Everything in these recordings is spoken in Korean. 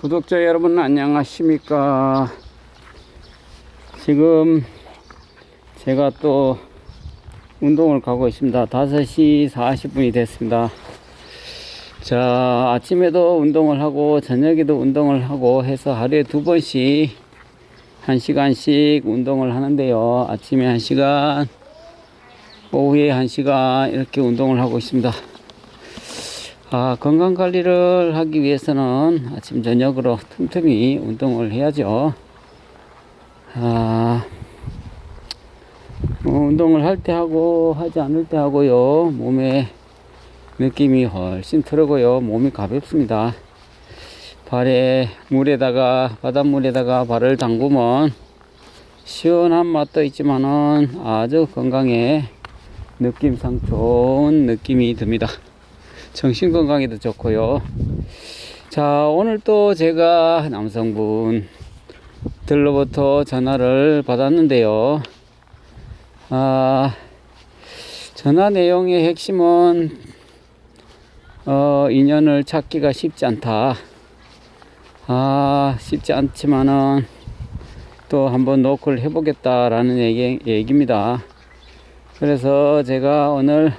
구독자 여러분 안녕하십니까. 지금 제가 또 운동을 가고 있습니다. 5시 40분이 됐습니다. 자, 아침에도 운동을 하고 저녁에도 운동을 하고 해서 하루에 2번씩 1시간씩 운동을 하는데요. 아침에 1시간, 오후에 1시간 이렇게 운동을 하고 있습니다. 건강관리를 하기 위해서는 아침 저녁으로 틈틈이 운동을 해야죠. 운동을 할 때 하고 하지 않을 때 하고요, 몸에 느낌이 훨씬 다르고요, 몸이 가볍습니다. 발에 바닷물에다가 발을 담그면 시원한 맛도 있지만은 아주 건강에 느낌상 좋은 느낌이 듭니다. 정신건강에도 좋고요. 자, 오늘 또 제가 남성분들로부터 전화를 받았는데요. 전화 내용의 핵심은 인연을 찾기가 쉽지 않다. 쉽지 않지만은 또 한번 노크를 해보겠다라는 얘기입니다. 그래서 제가 오늘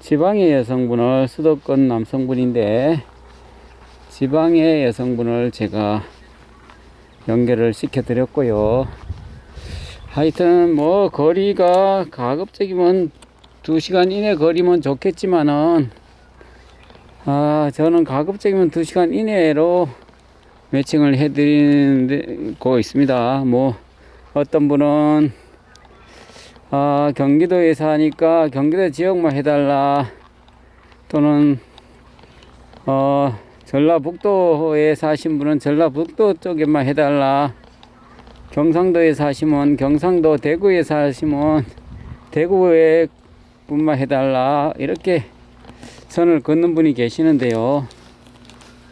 지방의 여성분을, 수도권 남성분인데 지방의 여성분을 제가 연결을 시켜 드렸고요. 하여튼 뭐 거리가 가급적이면 2시간 이내 거리면 좋겠지만은 저는 가급적이면 2시간 이내로 매칭을 해드리고 있습니다. 뭐 어떤 분은 경기도에 사니까 경기도 지역만 해달라, 또는 전라북도에 사신 분은 전라북도 쪽에만 해달라, 경상도에 사시면 경상도, 대구에 사시면 대구에 분만 해달라, 이렇게 선을 긋는 분이 계시는데요.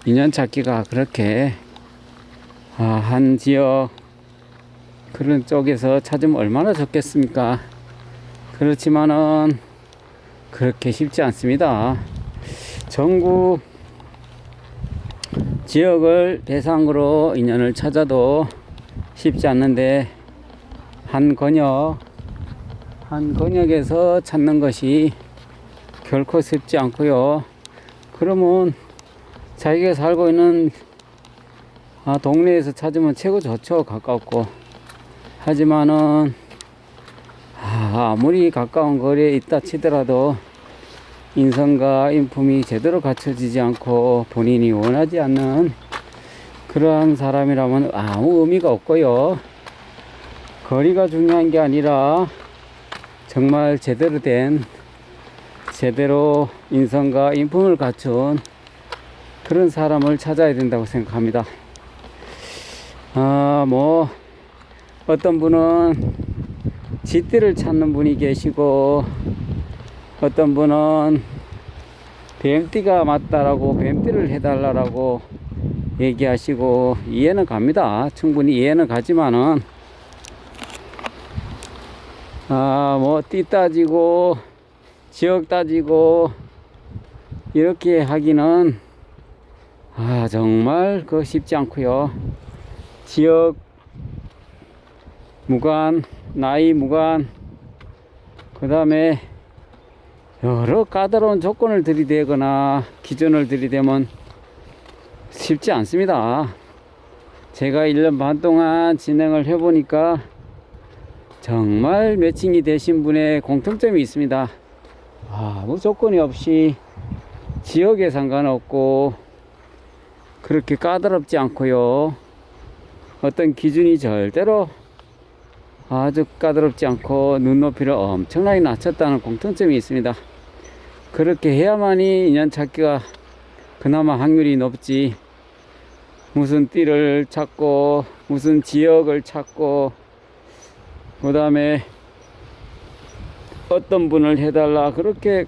인연 찾기가 그렇게 한 지역 그런 쪽에서 찾으면 얼마나 좋겠습니까? 그렇지만은 그렇게 쉽지 않습니다. 전국 지역을 대상으로 인연을 찾아도 쉽지 않는데 한 권역에서 찾는 것이 결코 쉽지 않고요. 그러면 자기가 살고 있는 동네에서 찾으면 최고 좋죠. 가깝고. 하지만은 아무리 가까운 거리에 있다 치더라도 인성과 인품이 제대로 갖춰지지 않고 본인이 원하지 않는 그러한 사람이라면 아무 의미가 없고요. 거리가 중요한 게 아니라 정말 제대로 인성과 인품을 갖춘 그런 사람을 찾아야 된다고 생각합니다. 어떤 분은 쥐띠를 찾는 분이 계시고, 어떤 분은 뱀띠가 맞다라고 뱀띠를 해달라고 얘기하시고, 이해는 갑니다. 충분히 이해는 가지만은 띠 따지고 지역 따지고 이렇게 하기는 정말 쉽지 않고요. 지역 무관, 나이 무관, 그 다음에 여러 까다로운 조건을 들이대거나 기준을 들이대면 쉽지 않습니다. 제가 1년 반 동안 진행을 해보니까 정말 매칭이 되신 분의 공통점이 있습니다. 아무 조건이 없이 지역에 상관없고 그렇게 까다롭지 않고요. 어떤 기준이 절대로 아주 까다롭지 않고 눈높이를 엄청나게 낮췄다는 공통점이 있습니다. 그렇게 해야만이 인연 찾기가 그나마 확률이 높지, 무슨 띠를 찾고 무슨 지역을 찾고 그 다음에 어떤 분을 해달라 그렇게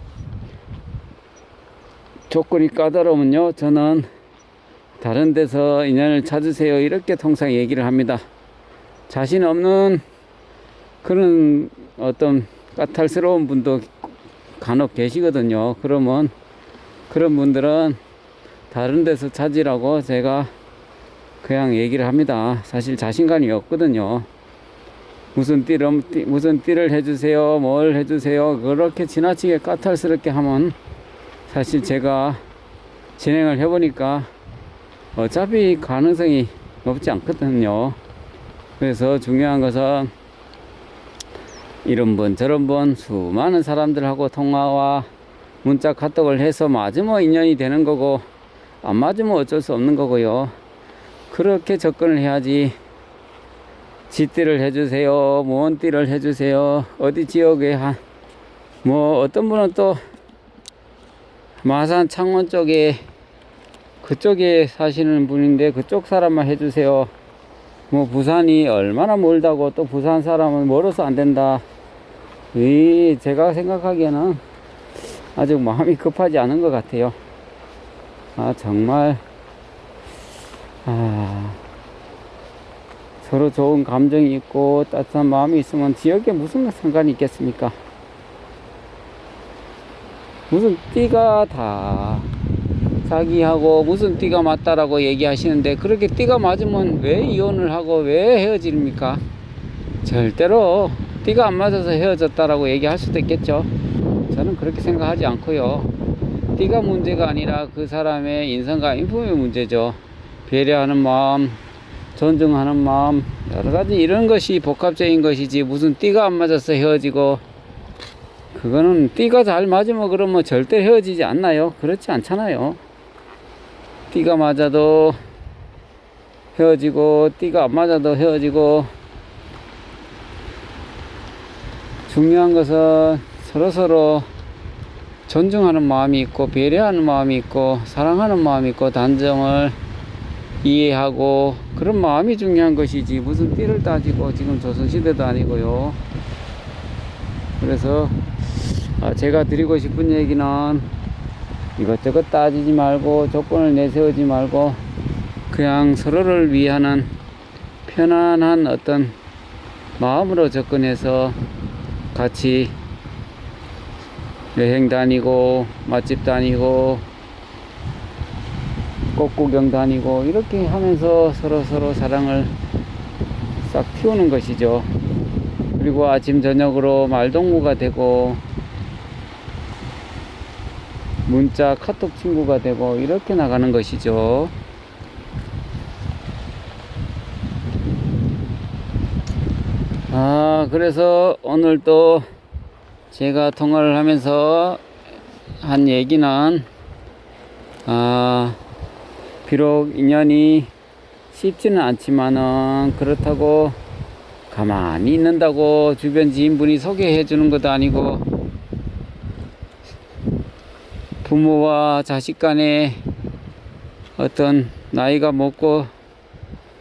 조건이 까다로우면요, 저는 다른 데서 인연을 찾으세요 이렇게 통상 얘기를 합니다. 자신 없는 그런 어떤 까탈스러운 분도 간혹 계시거든요. 그러면 그런 분들은 다른 데서 찾으라고 제가 그냥 얘기를 합니다. 사실 자신감이 없거든요. 무슨 띠를 해주세요, 뭘 해주세요, 그렇게 지나치게 까탈스럽게 하면 사실 제가 진행을 해보니까 어차피 가능성이 높지 않거든요. 그래서 중요한 것은 이런 분 저런 분 수많은 사람들하고 통화와 문자 카톡을 해서 맞으면 인연이 되는 거고 안 맞으면 어쩔 수 없는 거고요. 그렇게 접근을 해야지 지띠를 해주세요, 뭔 띠를 해주세요, 어디 지역에 뭐 어떤 분은 또 마산 창원 쪽에 그쪽에 사시는 분인데 그쪽 사람만 해주세요. 뭐 부산이 얼마나 멀다고 또 부산 사람은 멀어서 안 된다. 제가 생각하기에는 아직 마음이 급하지 않은 것 같아요. 정말 서로 좋은 감정이 있고 따뜻한 마음이 있으면 지역에 무슨 상관이 있겠습니까? 무슨 띠가 다 자기하고 무슨 띠가 맞다라고 얘기하시는데 그렇게 띠가 맞으면 왜 이혼을 하고 왜 헤어집니까? 절대로 띠가 안 맞아서 헤어졌다라고 얘기할 수도 있겠죠. 저는 그렇게 생각하지 않고요. 띠가 문제가 아니라 그 사람의 인성과 인품의 문제죠. 배려하는 마음, 존중하는 마음, 여러가지 이런 것이 복합적인 것이지 무슨 띠가 안 맞아서 헤어지고 그거는 띠가 잘 맞으면 그러면 절대 헤어지지 않나요? 그렇지 않잖아요. 띠가 맞아도 헤어지고 띠가 안 맞아도 헤어지고 중요한 것은 서로서로 존중하는 마음이 있고 배려하는 마음이 있고 사랑하는 마음이 있고 단점을 이해하고 그런 마음이 중요한 것이지 무슨 띠를 따지고 지금 조선시대도 아니고요. 그래서 제가 드리고 싶은 얘기는 이것저것 따지지 말고 조건을 내세우지 말고 그냥 서로를 위하는 편안한 어떤 마음으로 접근해서 같이 여행 다니고 맛집 다니고 꽃구경 다니고 이렇게 하면서 서로 사랑을 싹 틔우는 것이죠. 그리고 아침 저녁으로 말동무가 되고 문자 카톡 친구가 되고 이렇게 나가는 것이죠. 그래서 오늘 또 제가 통화를 하면서 한 얘기는 비록 인연이 쉽지는 않지만은 그렇다고 가만히 있는다고 주변 지인분이 소개해 주는 것도 아니고 부모와 자식 간에 어떤 나이가 먹고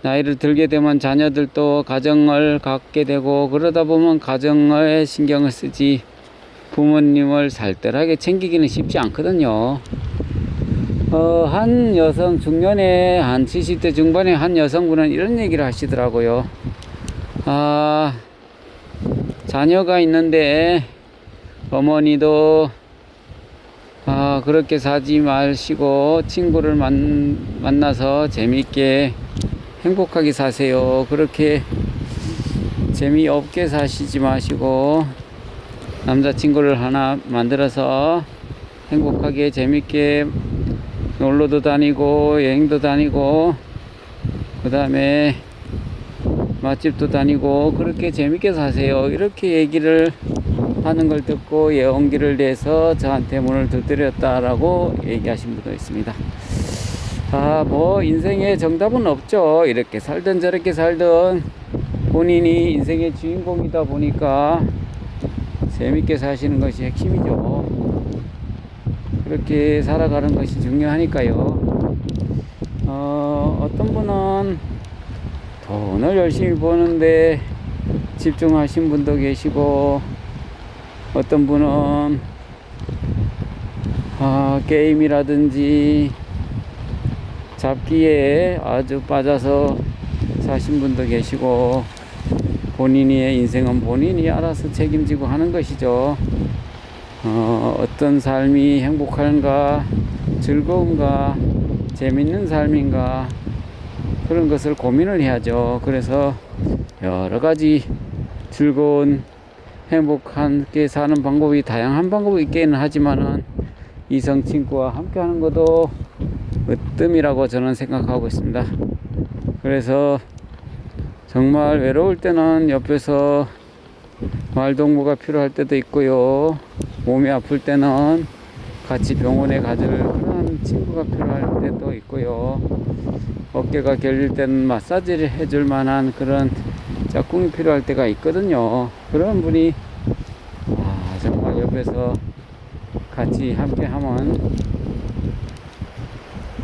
나이를 들게 되면 자녀들도 가정을 갖게 되고 그러다 보면 가정에 신경을 쓰지 부모님을 살뜰하게 챙기기는 쉽지 않거든요. 한 여성 중년에 한 70대 중반의 한 여성분은 이런 얘기를 하시더라고요. 자녀가 있는데 어머니도 그렇게 사지 마시고 친구를 만나서 재미있게 행복하게 사세요. 그렇게 재미없게 사시지 마시고 남자친구를 하나 만들어서 행복하게 재미있게 놀러도 다니고 여행도 다니고 그 다음에 맛집도 다니고 그렇게 재밌게 사세요. 이렇게 얘기를 하는 걸 듣고 용기를 내서 저한테 문을 두드렸다라고 얘기하신 분도 있습니다. 뭐 인생에 정답은 없죠. 이렇게 살든 저렇게 살든 본인이 인생의 주인공이다 보니까 재밌게 사시는 것이 핵심이죠. 그렇게 살아가는 것이 중요하니까요. 어떤 분은 돈을 열심히 버는데 집중하신 분도 계시고 어떤 분은 게임이라든지 잡기에 아주 빠져서 사신 분도 계시고 본인의 인생은 본인이 알아서 책임지고 하는 것이죠. 어떤 삶이 행복한가 즐거운가 재밌는 삶인가 그런 것을 고민을 해야죠. 그래서 여러 가지 즐거운 행복하게 사는 방법이 다양한 방법이 있기는 하지만은 이성 친구와 함께 하는 것도 으뜸이라고 저는 생각하고 있습니다. 그래서 정말 외로울 때는 옆에서 말동무가 필요할 때도 있고요. 몸이 아플 때는 같이 병원에 가줄 그런 친구가 필요할 때도 있고요. 어깨가 결릴 때는 마사지를 해줄 만한 그런 짝꿍이 필요할 때가 있거든요. 그런 분이 정말 옆에서 같이 함께 하면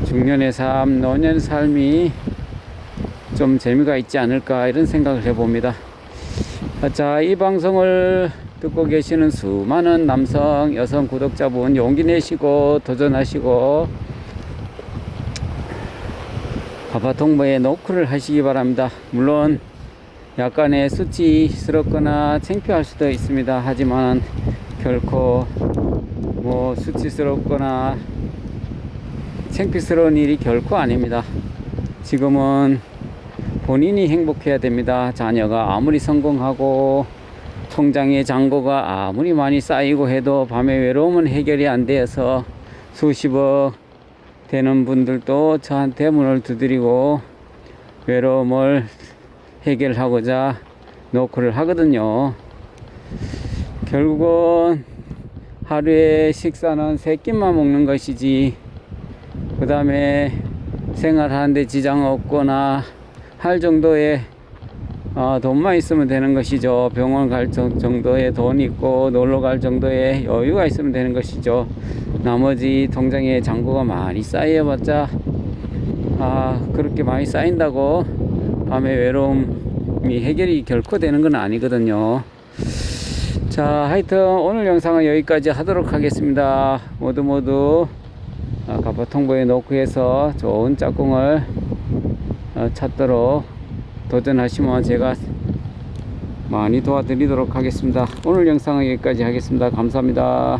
중년의 삶, 노년의 삶이 좀 재미가 있지 않을까 이런 생각을 해봅니다. 자, 이 방송을 듣고 계시는 수많은 남성, 여성 구독자분 용기 내시고 도전하시고 가파통보에 노크를 하시기 바랍니다. 물론 약간의 수치스럽거나 창피할 수도 있습니다. 하지만 결코 수치스럽거나 창피스러운 일이 결코 아닙니다. 지금은 본인이 행복해야 됩니다. 자녀가 아무리 성공하고 통장에 잔고가 아무리 많이 쌓이고 해도 밤에 외로움은 해결이 안 되어서 수십억 되는 분들도 저한테 문을 두드리고 외로움을 해결하고자 노크를 하거든요. 결국은 하루에 식사는 3끼만 먹는 것이지 그 다음에 생활하는데 지장 없거나 할 정도의 돈만 있으면 되는 것이죠. 병원 갈 정도의 돈이 있고 놀러 갈 정도의 여유가 있으면 되는 것이죠. 나머지 통장에 잔고가 많이 쌓여봤자 그렇게 많이 쌓인다고 밤에 외로움이 해결이 결코 되는 건 아니거든요. 자, 하여튼 오늘 영상은 여기까지 하도록 하겠습니다. 모두 가파통보에 노크해서 좋은 짝꿍을 찾도록 도전하시면 제가 많이 도와드리도록 하겠습니다. 오늘 영상은 여기까지 하겠습니다. 감사합니다.